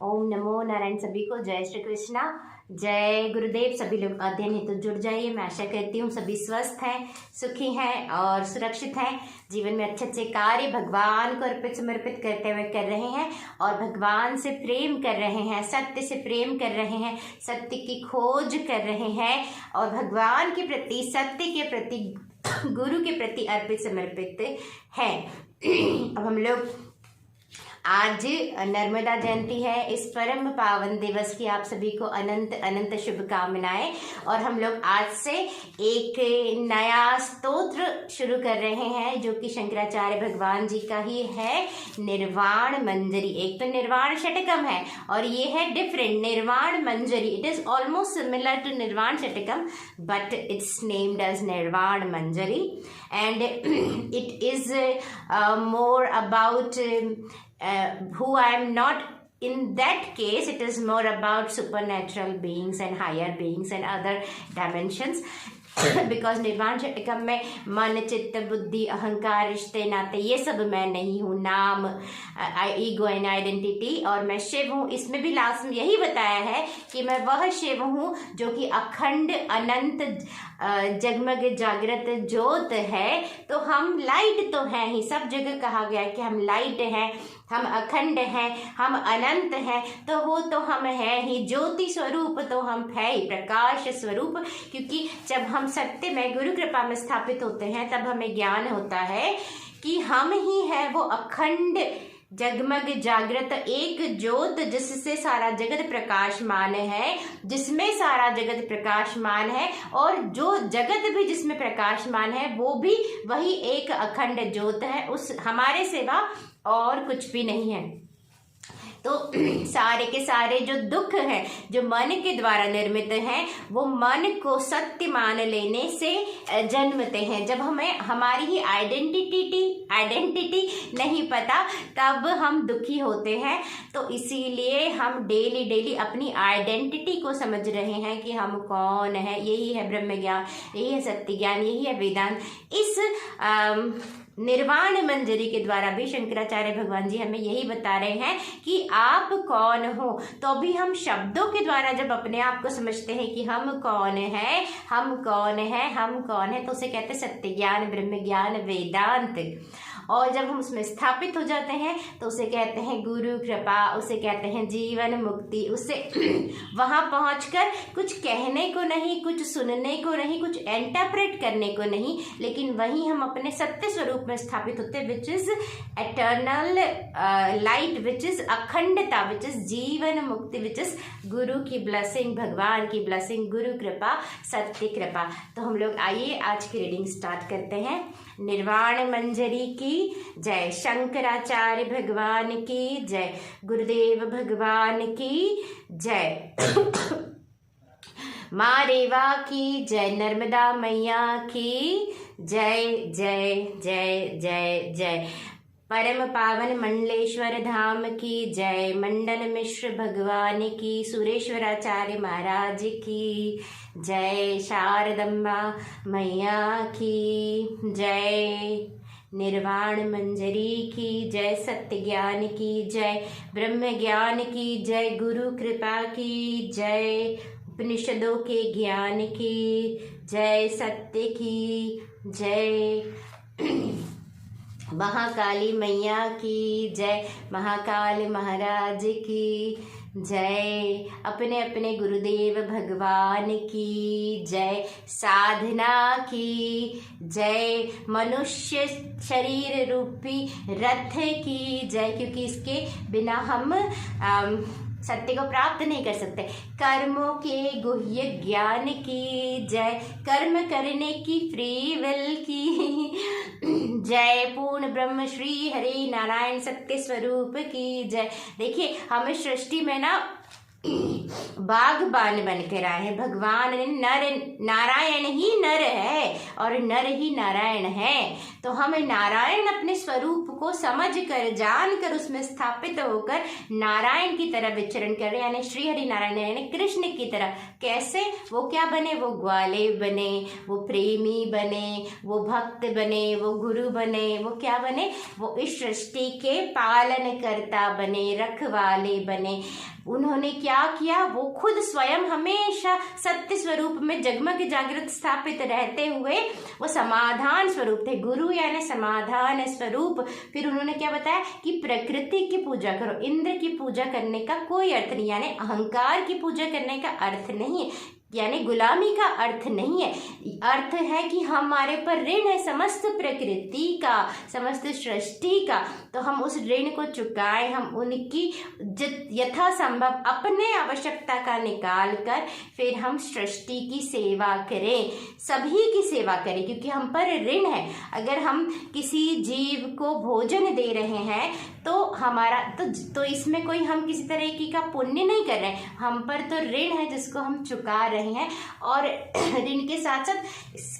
ओम नमो नारायण। सभी को जय श्री कृष्णा, जय गुरुदेव। सभी लोग अध्ययन हेतु जुड़ जाइए। मैं आशा करती हूँ सभी स्वस्थ हैं, सुखी हैं और सुरक्षित हैं। जीवन में अच्छे अच्छे कार्य भगवान को अर्पित समर्पित करते हुए कर रहे हैं और भगवान से प्रेम कर रहे हैं, सत्य से प्रेम कर रहे हैं, सत्य की खोज कर रहे हैं और भगवान के प्रति, सत्य के प्रति, गुरु के प्रति अर्पित समर्पित हैं। अब हम लोग आज नर्मदा जयंती है। इस परम पावन दिवस की आप सभी को अनंत अनंत शुभकामनाएं। और हम लोग आज से एक नया स्तोत्र शुरू कर रहे हैं जो कि शंकराचार्य भगवान जी का ही है, निर्वाण मंजरी। एक तो निर्वाण षटकम है और ये है different, Nirvana Manjari. It is almost similar to Nirvana Shatakam but it's named as Nirvana Manjari and it is more about who I am not. In that case, it is more about supernatural beings and higher beings and other dimensions. Because निर्वाण षटकम में मन, चित्त, बुद्धि, अहंकार, रिश्ते, नाते, ये सब मैं नहीं हूँ, नाम, ईगो एंड आइडेंटिटी, और मैं शिव हूँ। इसमें भी लास्ट में यही बताया है कि मैं वह शिव हूँ जो कि अखंड अनंत जगमग जागृत ज्योत है। तो हम लाइट तो हैं ही, सब जगह कहा गया कि हम लाइट हैं, हम अखंड हैं, हम अनंत हैं। तो वो तो हम हैं ही, ज्योति स्वरूप तो हम है ही, प्रकाश स्वरूप। क्योंकि जब हम सत्य में, गुरु कृपा में स्थापित होते हैं तब हमें ज्ञान होता है कि हम ही है वो अखंड जगमग जागृत एक ज्योत जिससे सारा जगत प्रकाशमान है, जिसमें सारा जगत प्रकाशमान है और जो जगत भी जिसमें प्रकाशमान है वो भी वही एक अखंड ज्योत है। उस हमारे सिवा और कुछ भी नहीं है। तो सारे के सारे जो दुख हैं जो मन के द्वारा निर्मित हैं वो मन को सत्य मान लेने से जन्मते हैं। जब हमें हमारी ही आइडेंटिटी नहीं पता तब हम दुखी होते हैं। तो इसीलिए हम डेली अपनी आइडेंटिटी को समझ रहे हैं कि हम कौन है। यही है ब्रह्म ज्ञान, यही है सत्य ज्ञान, यही है वेदांत। इस निर्वाण मंजरी के द्वारा भी शंकराचार्य भगवान जी हमें यही बता रहे हैं कि आप कौन हो। तो अभी हम शब्दों के द्वारा जब अपने आप को समझते हैं कि हम कौन है, हम कौन है, हम कौन है, तो उसे कहते हैं सत्य ज्ञान, ब्रह्म ज्ञान, वेदांत। और जब हम उसमें स्थापित हो जाते हैं तो उसे कहते हैं गुरु कृपा, उसे कहते हैं जीवन मुक्ति। उसे वहां पहुंचकर कुछ कहने को नहीं, कुछ सुनने को नहीं, कुछ इंटरप्रेट करने को नहीं, लेकिन वहीं हम अपने सत्य स्वरूप में स्थापित होते, which is eternal light, which is अखंडता, विच इज जीवन मुक्ति, विच इज गुरु की ब्लेसिंग, भगवान की ब्लेसिंग, गुरु कृपा, सत्य कृपा। तो हम लोग आइए आज की रीडिंग स्टार्ट करते हैं। निर्वाण मंजरी की जय, शंकराचार्य भगवान की जय, गुरुदेव भगवान की जय, माँ रेवा की जय, नर्मदा मैया की जय जय जय जय जय, परम पावन मंडलेश्वर धाम की जय, मंडन मिश्र भगवान की, सुरेश्वराचार्य महाराज की जय, शारदम्बा मैया की जय, निर्वाण मंजरी की जय, सत्य ज्ञान की जय, ब्रह्म ज्ञान की जय, गुरु कृपा की जय, उपनिषदों के ज्ञान की जय, सत्य की जय, महाकाली मैया की जय, महाकाल महाराज की जय, अपने अपने गुरुदेव भगवान की जय, साधना की जय, मनुष्य शरीर रूपी रथ की जय, क्योंकि इसके बिना हम सत्य को प्राप्त नहीं कर सकते, कर्मों के गुह्य ज्ञान की जय, कर्म करने की फ्री विल की जय, पूर्ण ब्रह्म श्री हरि नारायण सत्य स्वरूप की जय। देखिए हम सृष्टि में ना बागबान बनकर आए हैं। भगवान नर, नारायण ही नर है और नर ही नारायण है। तो हमें नारायण अपने स्वरूप को समझ कर, जान कर, उसमें स्थापित होकर नारायण की तरह विचरण कर रहे, यानी श्री हरि नारायण यानी कृष्ण की तरह। कैसे? वो क्या बने? वो ग्वाले बने, वो प्रेमी बने, वो भक्त बने, वो गुरु बने, वो क्या बने? वो इस सृष्टि के पालन करता बने, रखवाले बने। उन्होंने क्या किया? वो खुद स्वयं हमेशा सत्य स्वरूप में जगमग जागृत स्थापित रहते हुए वो समाधान स्वरूप थे। गुरु यानी समाधान स्वरूप। फिर उन्होंने क्या बताया कि प्रकृति की पूजा करो, इंद्र की पूजा करने का कोई अर्थ नहीं, यानी अहंकार की पूजा करने का अर्थ नहीं है, यानी गुलामी का अर्थ नहीं है। अर्थ है कि हमारे पर ऋण है समस्त प्रकृति का, समस्त सृष्टि का, तो हम उस ऋण को चुकाएं, हम उनकी यथासंभव अपने आवश्यकता का निकाल कर फिर हम सृष्टि की सेवा करें, सभी की सेवा करें, क्योंकि हम पर ऋण है। अगर हम किसी जीव को भोजन दे रहे हैं तो हमारा तो इसमें कोई हम किसी तरीके का पुण्य नहीं कर रहे हैं, हम पर तो ऋण है जिसको हम चुका रहे हैं। और ऋण के साथ साथ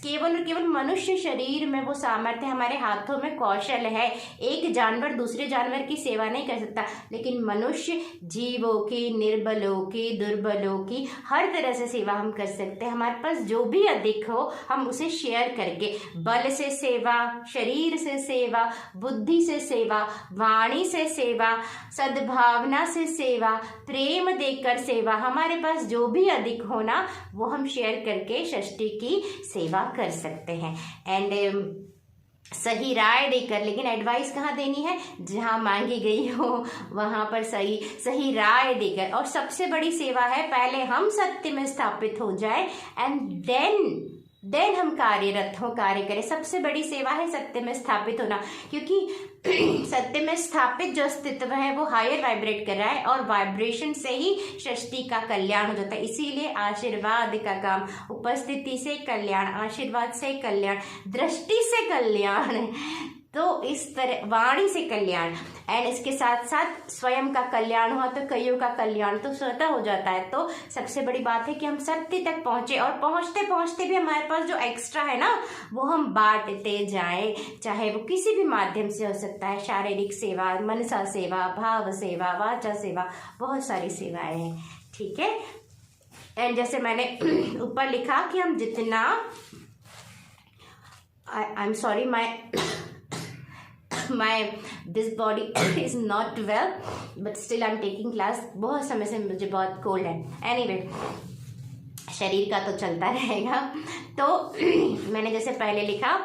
केवल और केवल मनुष्य शरीर में वो सामर्थ्य, हमारे हाथों में कौशल है। एक जानवर दूसरे जानवर की सेवा नहीं कर सकता, लेकिन मनुष्य जीवों की, निर्बलों की, दुर्बलों की हर तरह से सेवा हम कर सकते हैं। हमारे पास जो भी अधिक हो हम उसे शेयर करके, बल से सेवा, शरीर से सेवा, बुद्धि से सेवा, वाणी से सेवा, सद्भावना से सेवा, प्रेम देकर सेवा, हमारे पास जो भी अधिक होना वो हम शेयर करके सृष्टि की सेवा कर सकते हैं। एंड सही राय देकर, लेकिन एडवाइस कहाँ देनी है? जहाँ मांगी गई हो वहाँ पर सही राय देकर। और सबसे बड़ी सेवा है पहले हम सत्य में स्थापित हो जाए एंड देन हम कार्यरत हो, कार्य करें। सबसे बड़ी सेवा है सत्य में स्थापित होना, क्योंकि सत्य में स्थापित जो अस्तित्व है वो हायर वाइब्रेट कर रहा है और वाइब्रेशन से ही सृष्टि का कल्याण हो जाता है। इसीलिए आशीर्वाद का काम, उपस्थिति से कल्याण, आशीर्वाद से कल्याण, दृष्टि से कल्याण, तो इस तरह वाणी से कल्याण, एंड इसके साथ साथ स्वयं का कल्याण हुआ तो कईयों का कल्याण तो स्वतः हो जाता है। तो सबसे बड़ी बात है कि हम सत्य तक पहुंचे, और पहुंचते पहुंचते भी हमारे पास जो एक्स्ट्रा है ना वो हम बांटते जाएं, चाहे वो किसी भी माध्यम से हो सकता है। शारीरिक सेवा, मनसा सेवा, भाव सेवा, वाचा सेवा, बहुत सारी सेवाएं हैं, ठीक है। एंड जैसे मैंने ऊपर लिखा कि हम जितना I am sorry this body is not well but still I'm taking class। बहुत समय से मुझे बहुत कोल्ड है। Anyway, शरीर का तो चलता रहेगा। तो मैंने जैसे पहले लिखा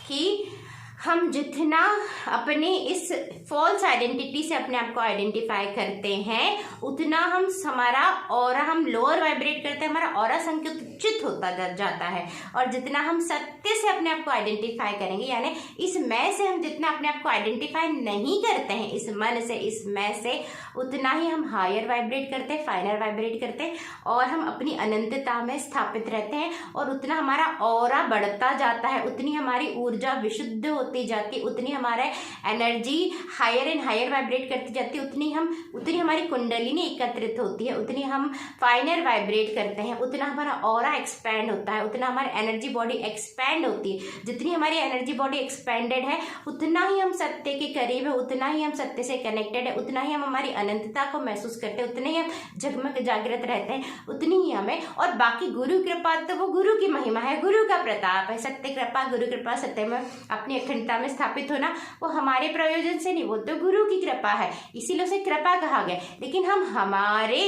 कि हम जितना अपनी इस फॉल्स आइडेंटिटी से अपने आप को आइडेंटिफाई करते हैं उतना हमारा ऑरा, हम लोअर वाइब्रेट करते हैं, हमारा ऑरा संकुचित होता जाता है। और जितना हम सत्य से अपने आप को आइडेंटिफाई करेंगे, यानी इस मैं से हम जितना अपने आप को आइडेंटिफाई नहीं करते हैं, इस मन से, इस मैं से, उतना ही हम हायर वाइब्रेट करते हैं, फाइनर वाइब्रेट करते हैं और हम अपनी अनंतता में स्थापित रहते हैं। और उतना हमारा ऑरा बढ़ता जाता है, उतनी हमारी ऊर्जा विशुद्ध होती जाती, उतनी हमारा energy higher and higher vibrate करती जाती, उतनी हमारी कुंडलिनी एकत्रित होती है, उतनी हम फाइनर वाइब्रेट करते हैं, उतना हमारा ऑरा एक्सपैंड होता है, उतना हमारी एनर्जी बॉडी एक्सपैंड होती है। जितनी हमारी एनर्जी बॉडी एक्सपैंडेड है उतना ही हम सत्य के करीब है, उतना ही हम सत्य से कनेक्टेड है, उतना ही हम हमारी अनंतता को महसूस करते हैं, उतने ही हम जगमग जागृत रहते हैं, उतनी ही हमें। और बाकी गुरु कृपा तो वो गुरु की महिमा है, गुरु का प्रताप है। सत्य कृपा, गुरु कृपा, सत्य में अपनी अखंडता में स्थापित होना वो हमारे प्रयोजन से नहीं, वो तो गुरु की कृपा है, इसीलिए उसे कृपा कहा गया। लेकिन हम हमारे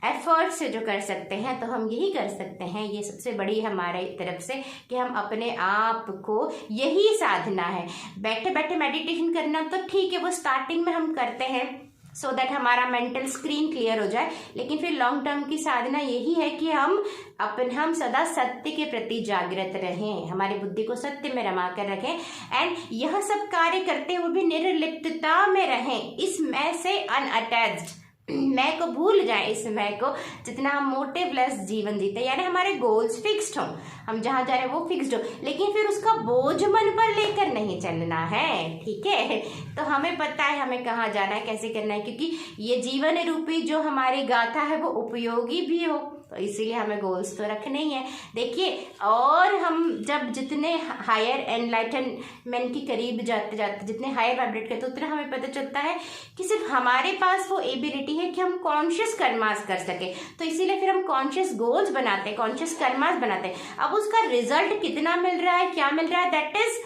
एफर्ट से जो कर सकते हैं तो हम यही कर सकते हैं, ये सबसे बड़ी हमारे तरफ से कि हम अपने आप को, यही साधना है। बैठे बैठे मेडिटेशन करना तो ठीक है, वो स्टार्टिंग में हम करते हैं सो दैट हमारा मेंटल स्क्रीन क्लियर हो जाए, लेकिन फिर लॉन्ग टर्म की साधना यही है कि हम सदा सत्य के प्रति जागृत रहें, हमारी बुद्धि को सत्य में रमा कर रखें एंड यह सब कार्य करते हुए भी निर्लिप्तता में रहें, इस मैं से अनअटैच्ड, मैं को भूल जाए, इस मैं को, जितना हम मोटिवलेस जीवन जीते, यानी हमारे गोल्स फिक्स्ड हो, हम जहाँ जा रहे हैं वो फिक्स्ड हो, लेकिन फिर उसका बोझ मन पर लेकर नहीं चलना है, ठीक है। तो हमें पता है हमें कहाँ जाना है, कैसे करना है, क्योंकि ये जीवन रूपी जो हमारी गाथा है वो उपयोगी भी हो, तो इसीलिए हमें गोल्स तो रखने ही है। देखिए, और हम जब जितने हायर एनलाइटनमेंट के करीब जाते जाते, जितने हायर वाइब्रेट करते, उतना हमें पता चलता है कि सिर्फ हमारे पास वो एबिलिटी है कि हम कॉन्शियस कर्मास कर सके, तो इसीलिए फिर हम कॉन्शियस गोल्स बनाते हैं, कॉन्शियस कर्मास बनाते हैं। अब उसका रिजल्ट कितना मिल रहा है, क्या मिल रहा है, दैट इज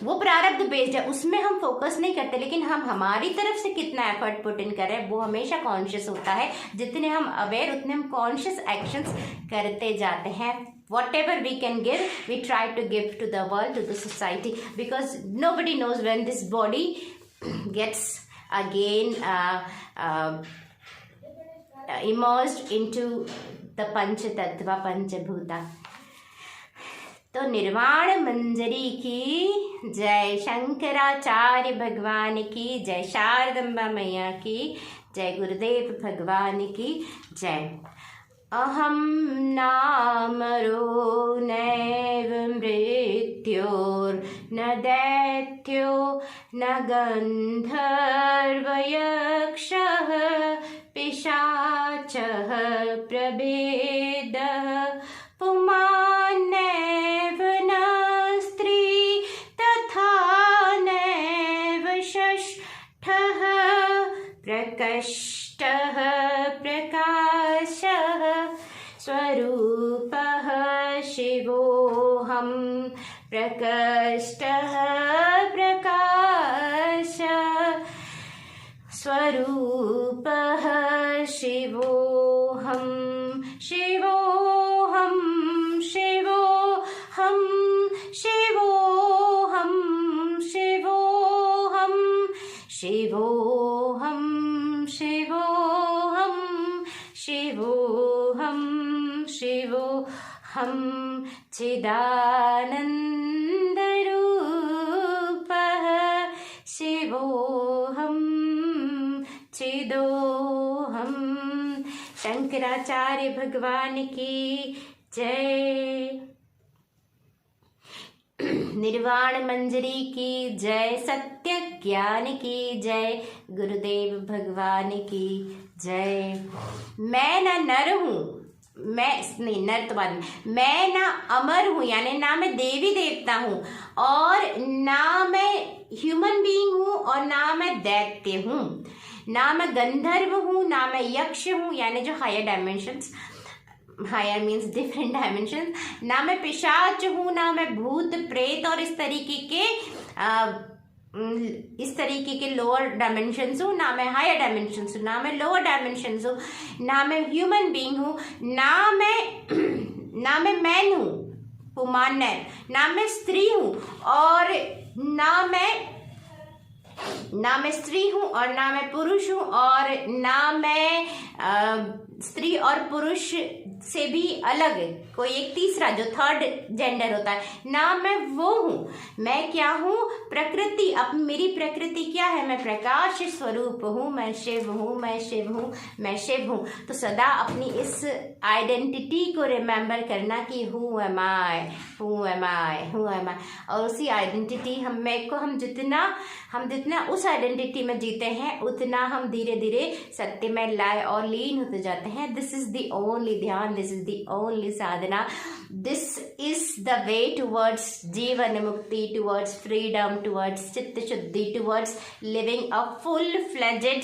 वो प्रारब्ध बेस्ड है, उसमें हम फोकस नहीं करते, लेकिन हम हमारी तरफ से कितना एफर्ट पुट इन कर रहे हैं वो हमेशा कॉन्शियस होता है। जितने हम अवेयर उतने हम कॉन्शियस एक्शंस करते जाते हैं। Whatever we can give, we try to give to the world, to the society, because nobody knows when this body gets again immersed into the पंच तत्व पंचभूता। तो निर्वाण मंजरी की जय, शंकराचार्य भगवान की जय, शारदम्बा मैया की जय, गुरुदेव भगवान की जय। अहम नामरो नैव मृत्योर्न दैत्यो न गन्धर्वयक्षः पिशाचः प्रभेदः पुमान्नैव न स्त्री तथा नैव षष्ठः प्रकष्टः प्रकाशः स्वरूपः शिवोऽहं प्रकष्टः प्रकाशः स्वरूपः शिवोऽहं शिवोऽहं शिवोऽहं शिवोऽहं शिवोऽहं शिवोऽहं शिवोऽहं शिवोऽहं शिवोऽहं चिदानन्दरूपः शिवोऽहं चिदोऽहं। शंकराचार्य भगवान की जय, निर्वाण मंजरी की जय, सत्य ज्ञान की जय, गुरुदेव भगवान की जय। मैं ना नर हूँ, मैं नहीं, नर तो बाद में, मैं ना अमर हूँ, यानी ना मैं देवी देवता हूँ, और ना मैं ह्यूमन बीइंग हूँ, और ना मैं दैत्य हूँ, ना मैं गंधर्व हूँ, ना मैं यक्ष हूँ, यानी जो higher dimensions, higher means different dimension, ना मैं पिशाच हूँ, ना मैं भूत प्रेत और इस तरीके के लोअर डायमेंशंस हूँ, ना मैं हायर डायमेंशंस हूँ, ना मैं लोअर डायमेंशंस हूँ, ना मैं ह्यूमन बीइंग हूँ, ना मैं मैन हूँ, पुमान्य, ना मैं स्त्री हूँ, और ना मैं स्त्री हूँ, और ना मैं पुरुष हूँ, और ना मैं स्त्री और पुरुष से भी अलग कोई एक तीसरा जो थर्ड जेंडर होता है, ना मैं वो हूँ। मैं क्या हूँ? प्रकृति। अब मेरी प्रकृति क्या है? मैं प्रकाश स्वरूप हूँ, मैं शिव हूँ, मैं शिव हूँ, मैं शिव हूँ। तो सदा अपनी इस आइडेंटिटी को रिमेम्बर करना कि who am I, who am I, who am I. और उसी आइडेंटिटी हम जितना उस आइडेंटिटी में जीते हैं, उतना हम धीरे धीरे सत्य में लय और लीन होते जाते हैं। दिस इज द ओनली ध्यान, this is the only Sadhana, this is the way towards जीवन मुक्ति, टुवर्ड्स फ्रीडम, टुवर्ड्स चित्त शुद्धि, towards living a full fledged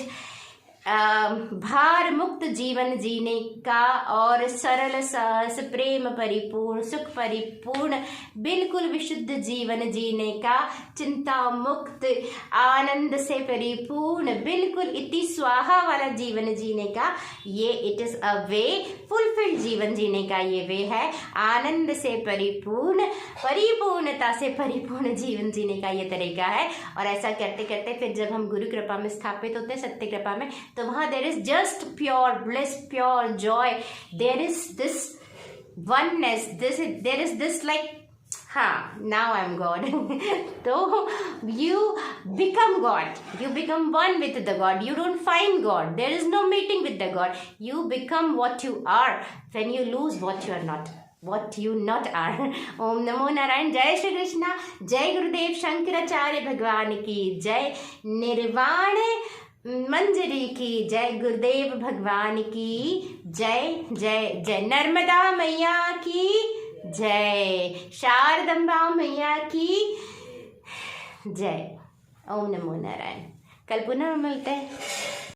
भार मुक्त जीवन जीने का, और सरल सहस प्रेम परिपूर्ण, सुख परिपूर्ण, बिल्कुल विशुद्ध जीवन जीने का, चिंता मुक्त, आनंद से परिपूर्ण, बिल्कुल इति स्वाहा वाला जीवन जीने का, ये it is a way. Fulfilled जीवन जीने का ये वे है। आनंद से परिपूर्ण, परिपूर्णता से परिपूर्ण जीवन जीने का ये तरीका है। और ऐसा करते करते फिर जब हम गुरु कृपा में स्थापित होते हैं, सत्य कृपा में, तो वहाँ there is just pure bliss, pure Joy, there is this oneness, there is this like हाँ, now I am God. तो you become God. You become one with the God. You don't find God. There is no meeting with the God. You become what you are when you lose what you are not. What you not are. ओम नमो नारायण. जय श्री कृष्णा. जय गुरुदेव शंकराचार्य भगवान की जय. निर्वाण मंजरी की जय. गुरुदेव भगवान की जय. जय जय. नर्मदा मैया की जय. शारदम्बा मैया की जय. ओम नमो नारायण. कल पुनः मिलते हैं.